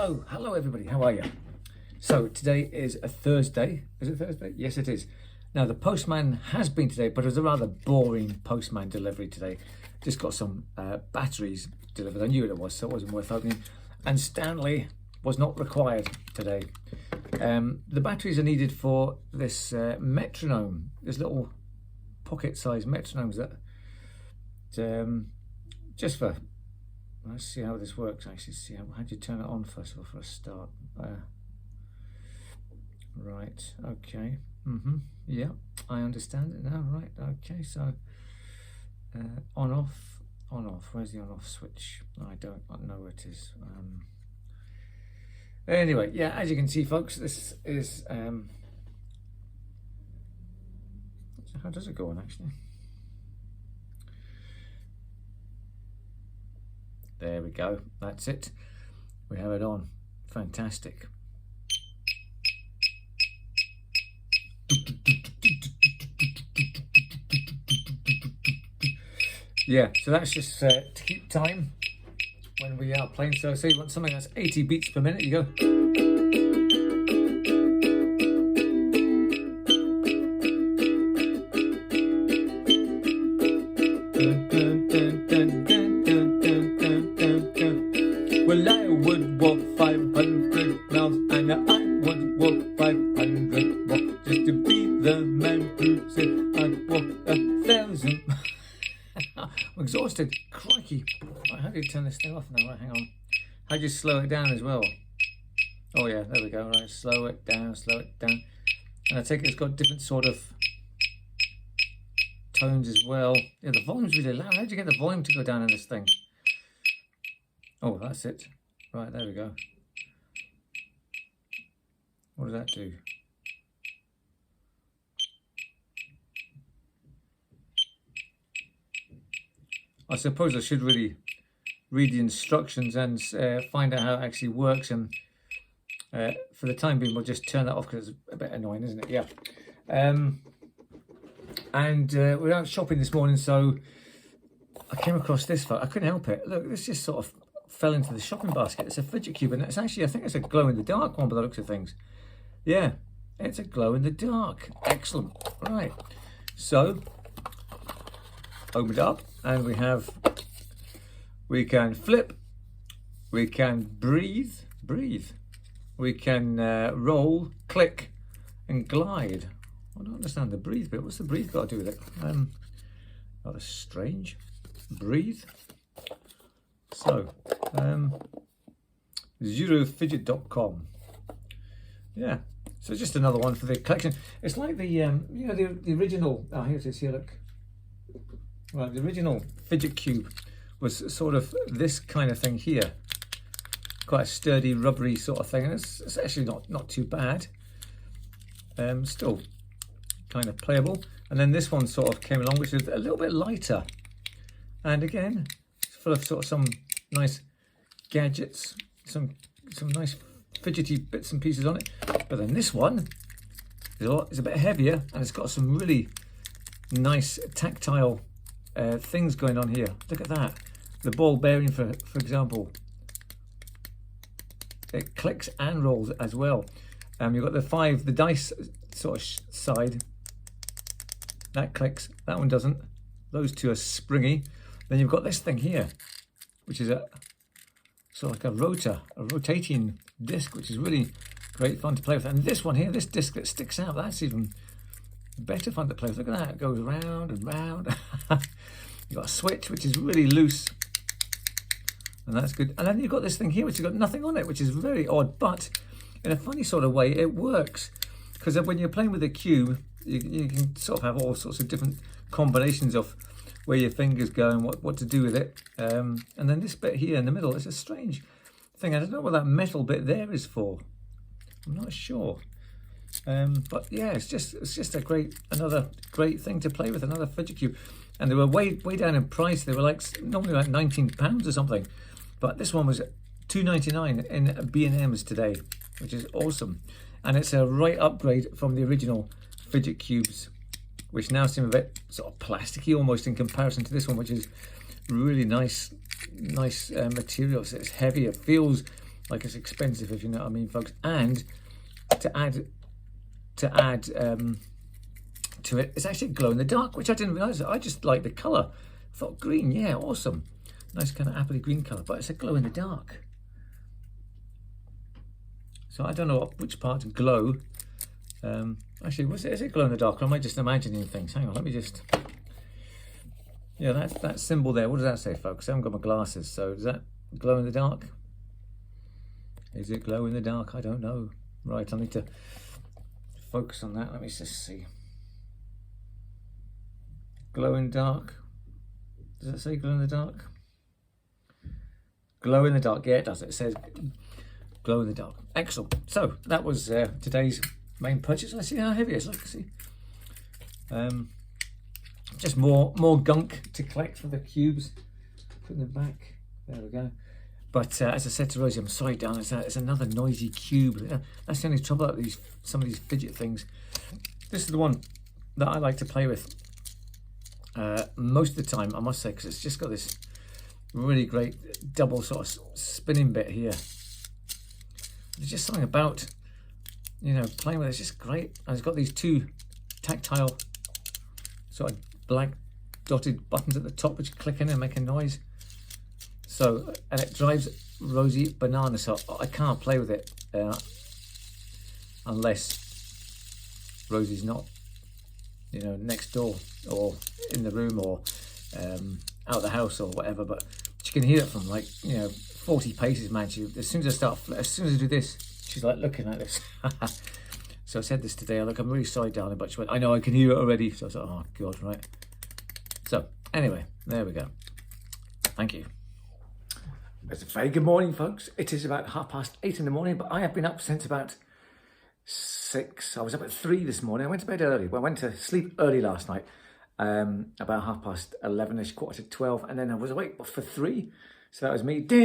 Hello everybody, how are you? So today is a Thursday. Is it Thursday? Yes it is. Now the postman has been today, but it was a rather boring postman delivery today. Just got some batteries delivered. I knew it was, so it wasn't worth opening. And Stanley was not required today. The batteries are needed for this metronome, this little pocket-sized metronomes that just for. Let's see how this works. Actually, see how do you turn it on first of all for a start. Right. Okay. Yeah, I understand it now. Right. Okay. So on off. Where's the on off switch? I don't know where it is. Anyway, yeah. As you can see, folks, this is. How does it go on actually? There we go, that's it. We have it on. Fantastic. Yeah, so that's just to keep time when we are playing. So say you want something that's 80 beats per minute, you go. Well, I would walk 500 miles, and I would walk 500 more, just to be the man who said I'd walk 1,000. I'm exhausted. Crikey. Right, how do you turn this thing off now? Right, hang on. How do you slow it down as well? Oh yeah, there we go. Right, slow it down, slow it down. And I take it it's got different sort of tones as well. Yeah, the volume's really loud. How do you get the volume to go down in this thing? Oh, that's it. Right, there we go. What does that do? I suppose I should really read the instructions and find out how it actually works. And for the time being, we'll just turn that off because it's a bit annoying, isn't it? Yeah. And we were out shopping this morning, so I came across this. I couldn't help it. Look, this just sort of fell into the shopping basket. It's a fidget cube, and it's actually, I think it's a glow-in-the-dark one by the looks of things. Yeah, it's a glow-in-the-dark. Excellent. Right, so open it up, and we can flip, we can breathe, we can roll, click, and glide. I don't understand the breathe bit. What's the breathe got to do with it? Rather strange. Breathe. So, zerofidget.com. Yeah, so just another one for the collection. It's like the you know, the original. Oh, here it is. Here, look. Right, the original fidget cube was sort of this kind of thing here. Quite a sturdy, rubbery sort of thing, and it's actually not too bad. Still kind of playable. And then this one sort of came along, which is a little bit lighter, and again, it's full of sort of some nice gadgets, some nice fidgety bits and pieces on it. But then this one is a bit heavier, and it's got some really nice tactile things going on here. Look at that. The ball bearing, for example, it clicks and rolls as well. You've got the dice sort of side. That clicks, that one doesn't. Those two are springy. Then you've got this thing here, which is a sort of like a rotating disc, which is really great fun to play with. And this one here, this disc that sticks out, that's even better fun to play with. Look at that, it goes round and round. You've got a switch, which is really loose, and that's good. And then you've got this thing here, which has got nothing on it, which is very odd, but in a funny sort of way, it works. Because when you're playing with a cube, you can sort of have all sorts of different combinations of where your fingers go and what to do with it. And then this bit here in the middle is a strange thing. I don't know what that metal bit there is for. I'm not sure. But yeah, it's just another great thing to play with, another fidget cube. And they were way down in price. They were like normally like £19 or something, but this one was £2.99 in B&M's today, which is awesome. And it's a right upgrade from the original fidget cubes, which now seem a bit sort of plasticky almost in comparison to this one, which is really nice material. So it's heavy, it feels like it's expensive, if you know what I mean, folks. And to add to it, it's actually glow in the dark, which I didn't realize. I just like the color. I thought green, yeah, awesome, nice kind of appley green color, but it's a glow in the dark. So I don't know which part to glow. Actually, is it glow in the dark, or am I just imagining things? Hang on, let me just. Yeah, that symbol there. What does that say, folks? I haven't got my glasses, so does that glow in the dark? Is it glow in the dark? I don't know. Right, I need to focus on that. Let me just see. Glow in the dark. Does it say glow in the dark? Glow in the dark. Yeah, it does. It says glow in the dark. Excellent. So that was today's main purchase. Let's see how heavy it is. Look, see. Just more gunk to collect for the cubes. Put them back. There we go. But as I said to Rosie, I'm sorry, darling, it's another noisy cube. That's the only trouble about some of these fidget things. This is the one that I like to play with most of the time, I must say, because it's just got this really great double sort of spinning bit here. There's just something about, you know, playing with it. It's just great. And it's got these two tactile sort of black dotted buttons at the top which click in and make a noise. So, and it drives Rosie bananas, so I can't play with it unless Rosie's not, you know, next door or in the room or out of the house or whatever. But she can hear it from, like, you know, 40 paces, man. As soon as I do this, she's like looking at this. So I said this today. Look, I'm really sorry, darling, but she went, I know, I can hear it already. So I was like, oh God, right. So anyway, there we go. Thank you. It's a very good morning, folks. It is about 8:30 in the morning, but I have been up since about 6. I was up at 3 this morning. I went to bed early. Well, I went to sleep early last night, about 11:30ish, 11:45, and then I was awake for 3. So that was me. Ding!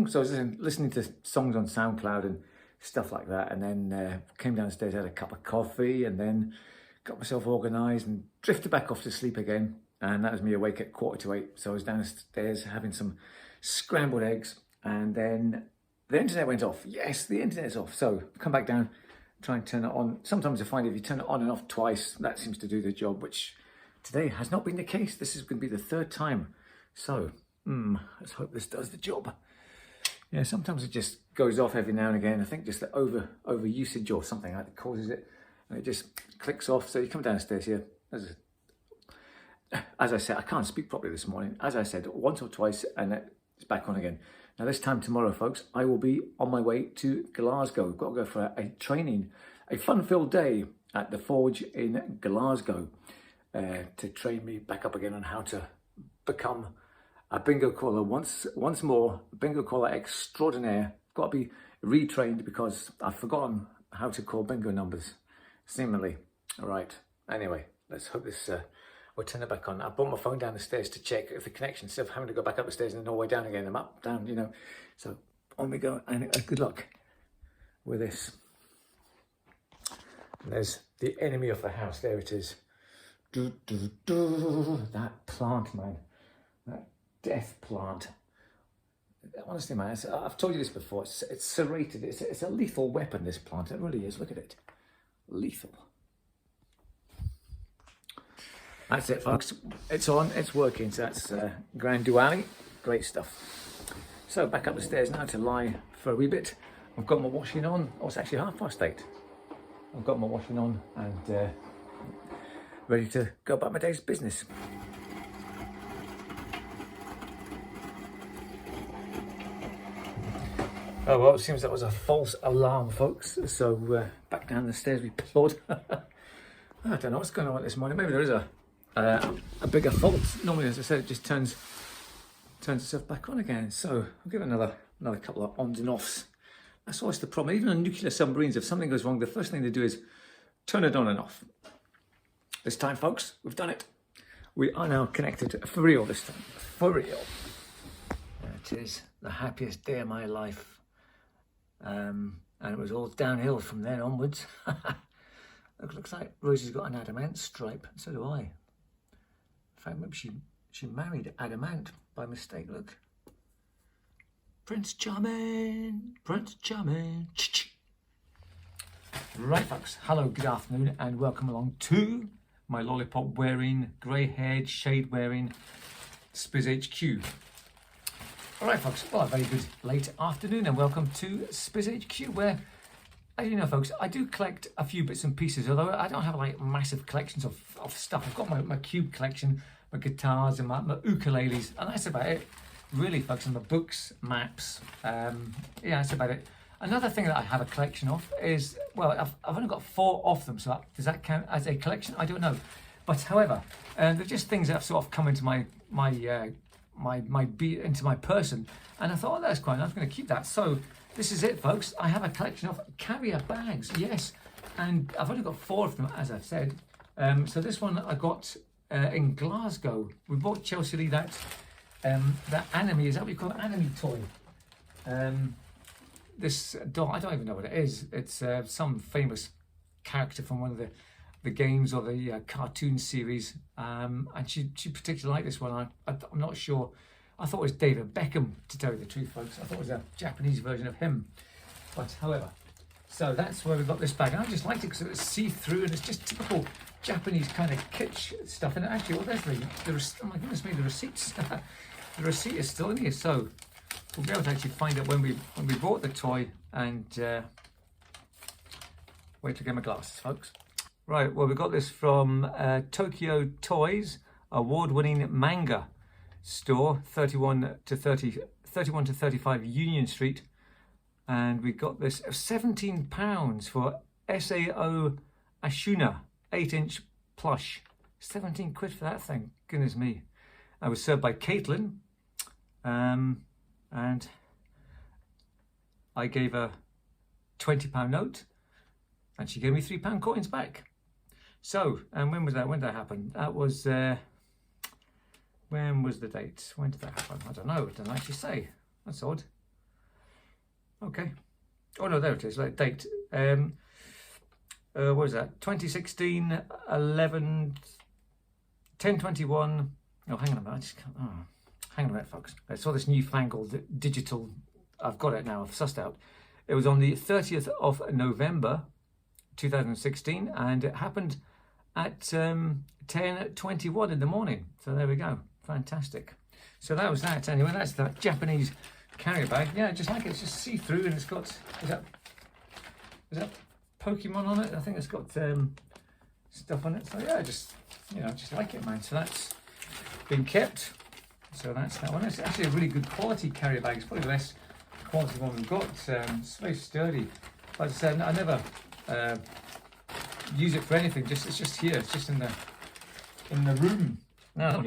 So I was listening to songs on SoundCloud and stuff like that, and then came downstairs, had a cup of coffee, and then got myself organised and drifted back off to sleep again. And that was me awake at 7:45. So I was downstairs having some scrambled eggs, and then the internet went off. Yes, the internet's off. So come back down, try and turn it on. Sometimes I find if you turn it on and off twice, that seems to do the job, which today has not been the case. This is going to be the 3rd time. So let's hope this does the job. Yeah, sometimes it just goes off every now and again. I think just the over usage or something like that causes it, and it just clicks off. So you come downstairs here. As I said, I can't speak properly this morning. As I said, once or twice, and it's back on again. Now this time tomorrow, folks, I will be on my way to Glasgow. We've got to go for a training, a fun-filled day at the Forge in Glasgow to train me back up again on how to become a bingo caller once more, bingo caller extraordinaire. Got to be retrained because I've forgotten how to call bingo numbers, seemingly. All right. Anyway, let's hope this. We'll turn it back on. I brought my phone down the stairs to check if the connection, instead of having to go back up the stairs and then all the way down again. I'm up, down, you know. So on we go, and good luck with this. And there's the enemy of the house. There it is. That plant, man. That death plant. Honestly, man, I've told you this before. It's serrated. It's a lethal weapon, this plant. It really is. Look at it. Lethal. That's it, folks. It's on, it's working. So that's Grand Duale. Great stuff. So back up the stairs now to lie for a wee bit. I've got my washing on. Oh, it's actually 8:30. I've got my washing on and ready to go about my day's business. Oh, well, it seems that was a false alarm, folks. So back down the stairs we plod. I don't know what's going on this morning. Maybe there is a bigger fault. Normally, as I said, it just turns itself back on again. So I'll give it another couple of ons and offs. That's always the problem. Even on nuclear submarines, if something goes wrong, the first thing they do is turn it on and off. This time, folks, we've done it. We are now connected for real this time. For real. There it is. The happiest day of my life. And it was all downhill from then onwards. It looks like Rosie's got an adamant stripe. So do I. In fact, maybe she married Adamant by mistake, look. Prince Charming, Prince Charming. Right folks, hello, good afternoon and welcome along to my lollipop wearing, grey haired, shade wearing Spiz HQ. Alright folks, well a very good late afternoon and welcome to Spiz HQ, where, as you know folks, I do collect a few bits and pieces, although I don't have like massive collections of stuff. I've got my cube collection, my guitars and my ukuleles, and that's about it really folks, and my books, maps, yeah, that's about it. Another thing that I have a collection of is, well, I've only got 4 of them, so does that count as a collection? I don't know. But however, they're just things that have sort of come into my into my person, and I thought, oh, that's quite nice, I'm going to keep that. So this is it folks, I have a collection of carrier bags, yes, and I've only got 4 of them, as I've said. So this one I got in Glasgow. We bought Chelsea Lee that anime, is that what you call it, anime toy? This doll, I don't even know what it is. It's some famous character from one of the games or the cartoon series, and she particularly liked this one. I'm not sure. I thought it was David Beckham, to tell you the truth folks. I thought it was a Japanese version of him, but however, so that's where we got this bag, and I just liked it because it was see-through and it's just typical Japanese kind of kitsch stuff. And actually, well, there's oh my goodness me, the receipts. The receipt is still in here, so we'll be able to actually find it when we bought the toy. And wait to get my glasses, folks. Right, well, we got this from Tokyo Toys, award-winning manga store, 31 to 35 Union Street, and we got this £17 for SAO Ashuna 8-inch plush. 17 quid for that thing, goodness me. I was served by Caitlin, and I gave her £20 note, and she gave me £3 coins back. So, and when was that? When did that happen? That was, when was the date? When did that happen? I don't know, it doesn't actually say. That's odd. Okay. Oh no, there it is, like date. What was that? 2016, 10/21. Oh, hang on a minute. I just can't, hang on a minute, folks. I saw this newfangled digital. I've got it now. I've sussed out. It was on the 30th of November, 2016, and it happened at 10:21 in the morning. So there we go. Fantastic. So that was that. Anyway, that's that Japanese carrier bag. Yeah, just like it. It's just see-through, and it's got. Is that Pokemon on it? I think it's got stuff on it. So yeah, just just like it, man. So that's been kept. So that's that one. It's actually a really good quality carrier bag. It's probably the best quality one we've got. It's very sturdy. Like I said, I never use it for anything. It's just here. It's just in the room. No.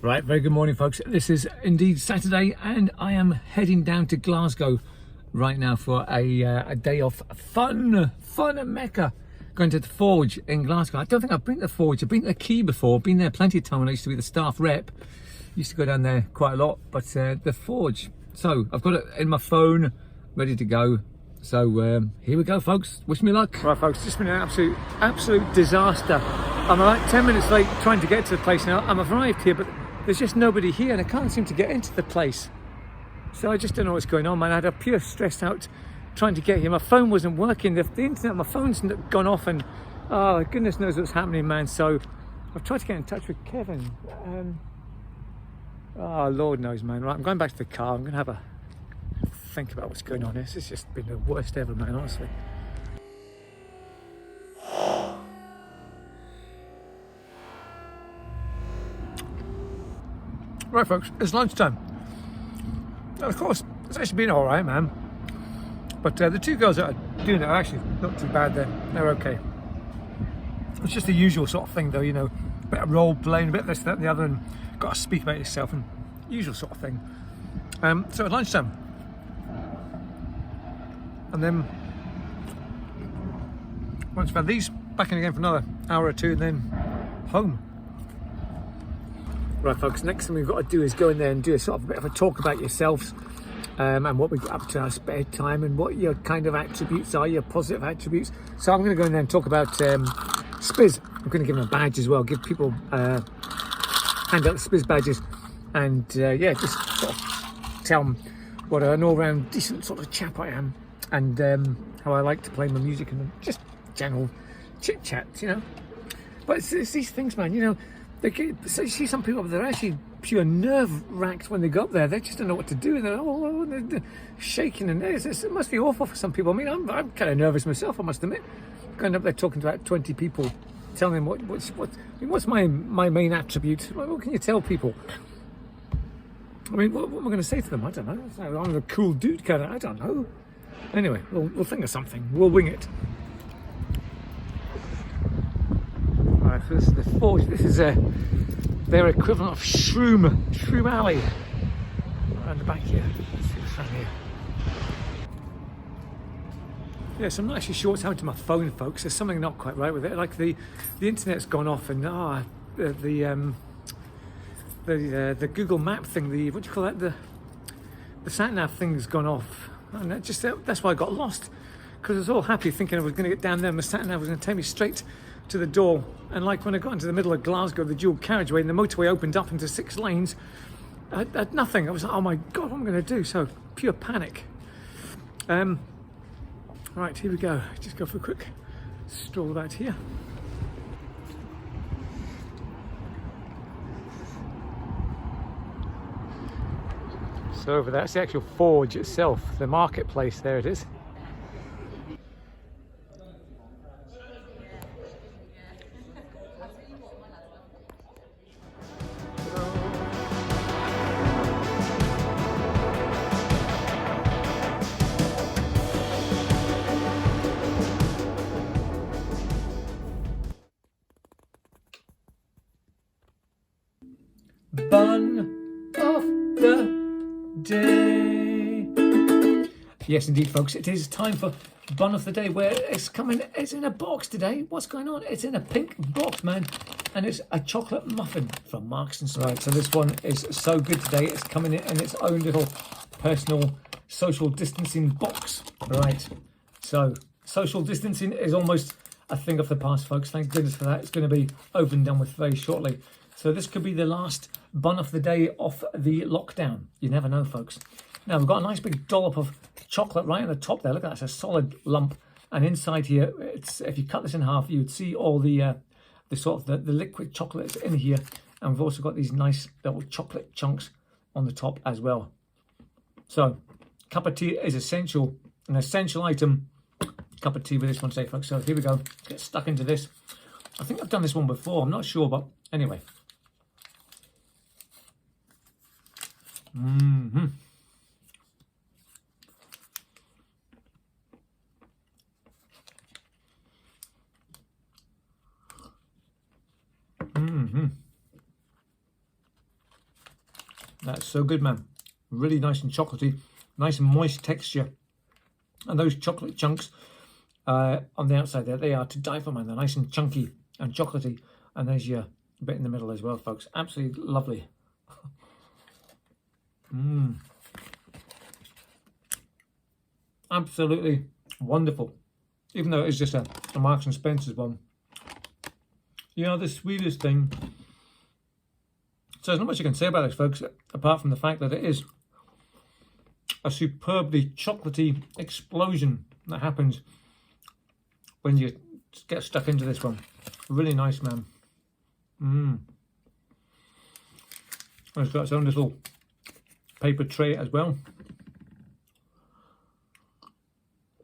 Right, very good morning folks. This is indeed Saturday and I am heading down to Glasgow right now for a day of fun at Mecca. Going to the Forge in Glasgow. I don't think I've been to the Forge. I've been to the Key before, been there plenty of time when I used to be the staff rep. Used to go down there quite a lot, but the Forge. So I've got it in my phone, ready to go. So here we go folks, wish me luck. Right folks, just been an absolute disaster. I'm about 10 minutes late trying to get to the place now. I'm arrived here, but there's just nobody here and I can't seem to get into the place. So I just don't know what's going on, man. I had a pure stressed out trying to get here. My phone wasn't working. The internet, my phone's gone off and oh, goodness knows what's happening, man. So I've tried to get in touch with Kevin. Oh, Lord knows, man. Right, I'm going back to the car. I'm going to have a think about what's going on. This has just been the worst ever, man, honestly. Right folks, it's lunchtime. Now, of course, it's actually been alright, man. But the 2 girls that are doing it are actually not too bad. They're okay. It's just the usual sort of thing though, you know, a bit of role playing, a bit of this, that and the other, and got to speak about yourself and usual sort of thing. So at lunchtime, and then once we've had these, back in again for another hour or two, and then home. Right folks, next thing we've got to do is go in there and do a sort of a bit of a talk about yourselves, and what we get up to in our spare time, and what your kind of attributes are, your positive attributes. So I'm going to go in there and talk about Spiz. I'm going to give them a badge as well, give people, hand out the Spiz badges, and yeah, just sort of tell them what an all-round decent sort of chap I am, and how I like to play my music, and just general chit-chats, you know. But it's these things, man, you know. So you see some people, they're actually pure nerve-wracked when they go up there. They just don't know what to do. They're shaking, and it must be awful for some people. I mean, I'm kind of nervous myself, I must admit. Going up there talking to about 20 people, telling them what's my main attribute. What can you tell people? I mean, what am I going to say to them? I don't know. I'm a cool dude kind of. I don't know. Anyway, we'll think of something. We'll wing it. Right, so this is the Forge. This is their equivalent of Shroom Alley. Around the back here. Let's see what's around here. Yeah, so I'm not actually sure what's happened to my phone, folks. There's something not quite right with it. Like the internet's gone off, and the Google Map thing, what do you call that? The sat nav thing's gone off, and that's why I got lost. Because I was all happy thinking I was going to get down there, and the sat nav was going to take me straight to the door. And like when I got into the middle of Glasgow, the dual carriageway, and the motorway opened up into 6 lanes, I had nothing. I was like, oh my god, what am I going to do? So pure panic. Right, here we go. Just go for a quick stroll about here. So over there, that's the actual Forge itself, the marketplace. There it is. Bun of the day. Yes, indeed, folks. It is time for Bun of the Day, where it's coming. It's in a box today. What's going on? It's in a pink box, man, and it's a chocolate muffin from Marks and Spencer. Right, so this one is so good today. It's coming in its own little personal social distancing box. Right. So social distancing is almost a thing of the past, folks. Thank goodness for that. It's going to be over and done with very shortly. So this could be the last bun of the day off the lockdown. You never know, folks. Now we've got a nice big dollop of chocolate right on the top there. Look at that, it's a solid lump. And inside here, if you cut this in half, you would see all the sort of the liquid chocolate that's in here. And we've also got these nice little chocolate chunks on the top as well. So cup of tea is essential, an essential item. Cup of tea with this one today, folks. So here we go. Get stuck into this. I think I've done this one before. I'm not sure, but anyway. Mm-hmm. Mm-hmm. That's so good, man. Really nice and chocolatey, nice and moist texture. And those chocolate chunks on the outside there, they are to die for, man. They're nice and chunky and chocolatey. And there's your bit in the middle as well, folks. Absolutely lovely. Absolutely wonderful. Even though it's just a Marks and Spencer's one. You know, the sweetest thing. So there's not much you can say about this, folks, apart from the fact that it is a superbly chocolatey explosion that happens when you get stuck into this one. Really nice, man. It's got its own little paper tray as well.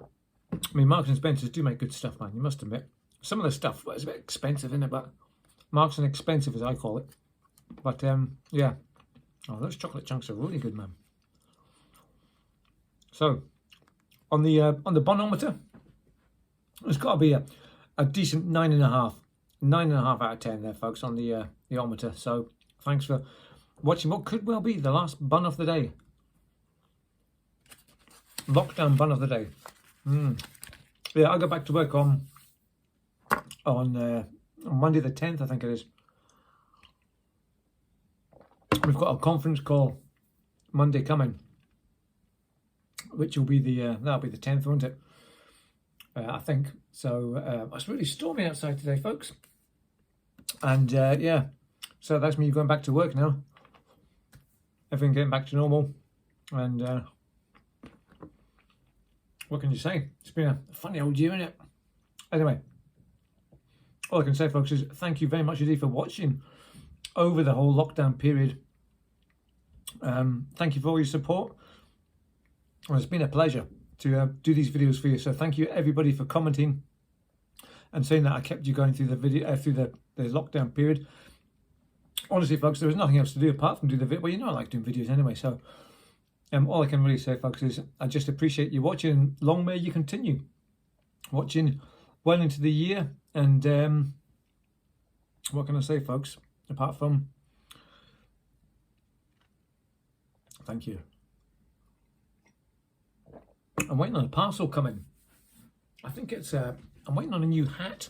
I mean, Marks and Spencer's do make good stuff, man, you must admit. Some of the stuff is a bit expensive, isn't it? But Marks and Expensive, as I call it. But yeah. Oh, those chocolate chunks are really good, man. So on the bonometer, it's got to be a decent 9.5. 9.5 out of 10 there, folks, on the ometer. So thanks for watching what could well be the last bun of the day. Lockdown bun of the day. Yeah, I go back to work on Monday the 10th, I think it is. We've got a conference call Monday coming, which will be that'll be the 10th, won't it? I think so. It's really stormy outside today, folks, and yeah, so that's me going back to work now. Everything getting back to normal, and what can you say? It's been a funny old year, innit? Anyway, all I can say, folks, is thank you very much indeed for watching over the whole lockdown period. Thank you for all your support. Well, it's been a pleasure to do these videos for you. So thank you everybody for commenting and saying that I kept you going through the video through the lockdown period. Honestly, folks, there was nothing else to do apart from do the video. Well, you know I like doing videos anyway. So all I can really say, folks, is I just appreciate you watching. Long may you continue watching well into the year. And what can I say, folks, apart from thank you. I'm waiting on a parcel coming. I think it's I'm waiting on a new hat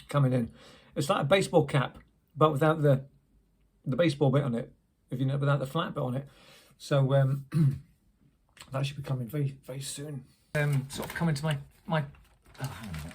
coming in. It's like a baseball cap, but without the baseball bit on it, if you know, without the flat bit on it. So that should be coming very, very soon. Sort of coming to my hang on a minute.